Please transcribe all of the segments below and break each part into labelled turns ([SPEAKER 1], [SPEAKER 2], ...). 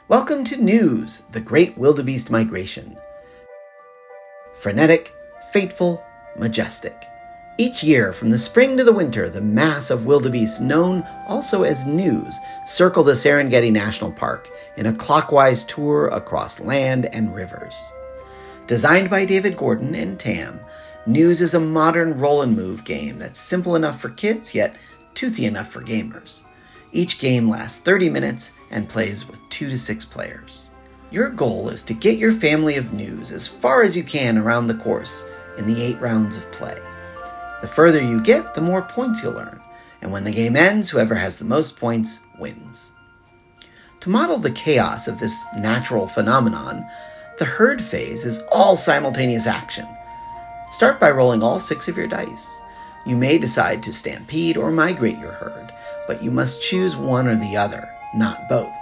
[SPEAKER 1] Welcome to Gnus, the Great Wildebeest Migration. Frenetic, fateful, majestic. Each year, from the spring to the winter, the mass of wildebeest, known also as Gnus, circle the Serengeti National Park in a clockwise tour across land and rivers. Designed by David Gordon and Tam, Gnus is a modern roll-and-move game that's simple enough for kids, yet toothy enough for gamers. Each game lasts 30 minutes and plays with 2 to 6 players. Your goal is to get your family of Gnus as far as you can around the course in the 8 rounds of play. The further you get, the more points you'll earn, and when the game ends, whoever has the most points wins. To model the chaos of this natural phenomenon, the herd phase is all simultaneous action. Start by rolling all 6 of your dice. You may decide to stampede or migrate your herd, but you must choose one or the other, not both.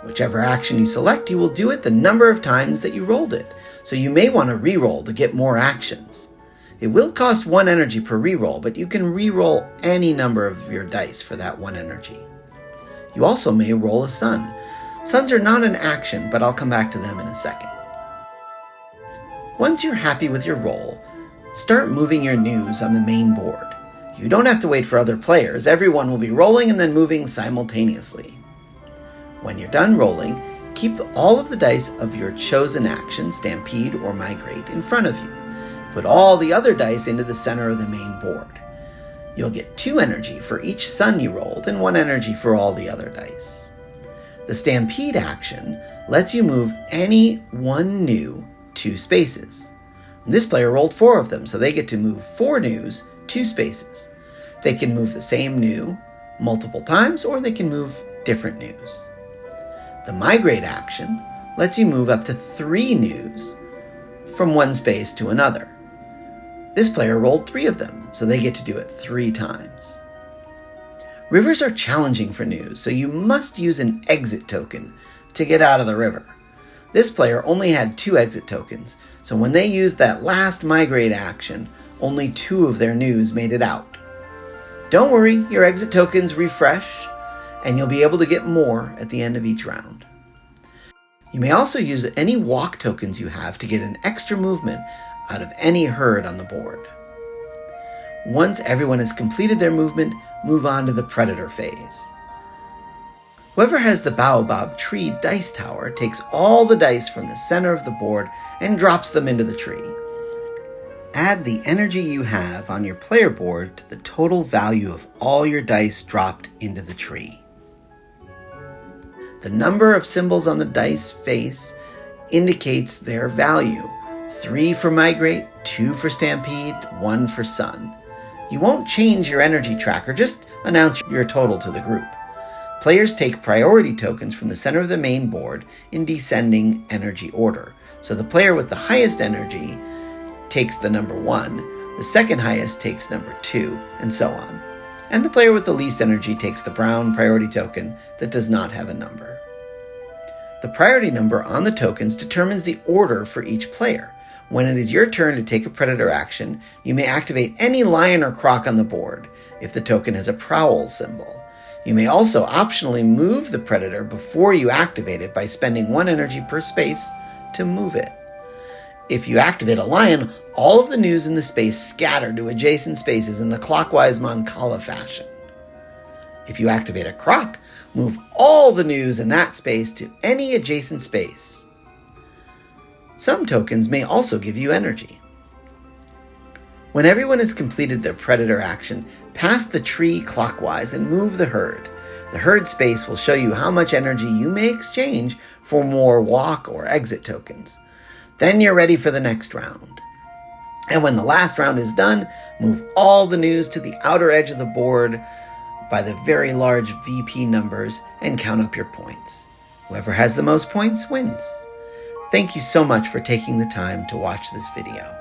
[SPEAKER 1] Whichever action you select, you will do it the number of times that you rolled it, so you may want to re-roll to get more actions. It will cost 1 energy per re-roll, but you can re-roll any number of your dice for that 1 energy. You also may roll a sun. Suns are not an action, but I'll come back to them in a second. Once you're happy with your roll, start moving your Gnus on the main board. You don't have to wait for other players. Everyone will be rolling and then moving simultaneously. When you're done rolling, keep all of the dice of your chosen action, stampede or migrate, in front of you. Put all the other dice into the center of the main board. You'll get 2 energy for each sun you rolled and 1 energy for all the other dice. The stampede action lets you move any one Gnu 2 spaces. This player rolled 4 of them, so they get to move 4 Gnus 2 spaces. They can move the same Gnu multiple times, or they can move different Gnus. The migrate action lets you move up to 3 Gnus from one space to another. This player rolled 3 of them, so they get to do it 3 times. Rivers are challenging for Gnus, so you must use an exit token to get out of the river. This player only had 2 exit tokens, so when they used that last migrate action, only 2 of their Gnus made it out. Don't worry, your exit tokens refresh, and you'll be able to get more at the end of each round. You may also use any walk tokens you have to get an extra movement out of any herd on the board. Once everyone has completed their movement, move on to the predator phase. Whoever has the baobab tree dice tower takes all the dice from the center of the board and drops them into the tree. Add the energy you have on your player board to the total value of all your dice dropped into the tree. The number of symbols on the dice face indicates their value. 3 for migrate, 2 for stampede, 1 for sun. You won't change your energy tracker, just announce your total to the group. Players take priority tokens from the center of the main board in descending energy order. So the player with the highest energy takes the number 1, the second highest takes number 2, and so on. And the player with the least energy takes the brown priority token that does not have a number. The priority number on the tokens determines the order for each player. When it is your turn to take a predator action, you may activate any lion or croc on the board if the token has a prowl symbol. You may also optionally move the predator before you activate it by spending 1 energy per space to move it. If you activate a lion, all of the Gnus in the space scatter to adjacent spaces in the clockwise Mancala fashion. If you activate a croc, move all the Gnus in that space to any adjacent space. Some tokens may also give you energy. When everyone has completed their predator action, pass the tree clockwise and move the herd. The herd space will show you how much energy you may exchange for more walk or exit tokens. Then you're ready for the next round. And when the last round is done, move all the Gnus to the outer edge of the board by the very large VP numbers and count up your points. Whoever has the most points wins. Thank you so much for taking the time to watch this video.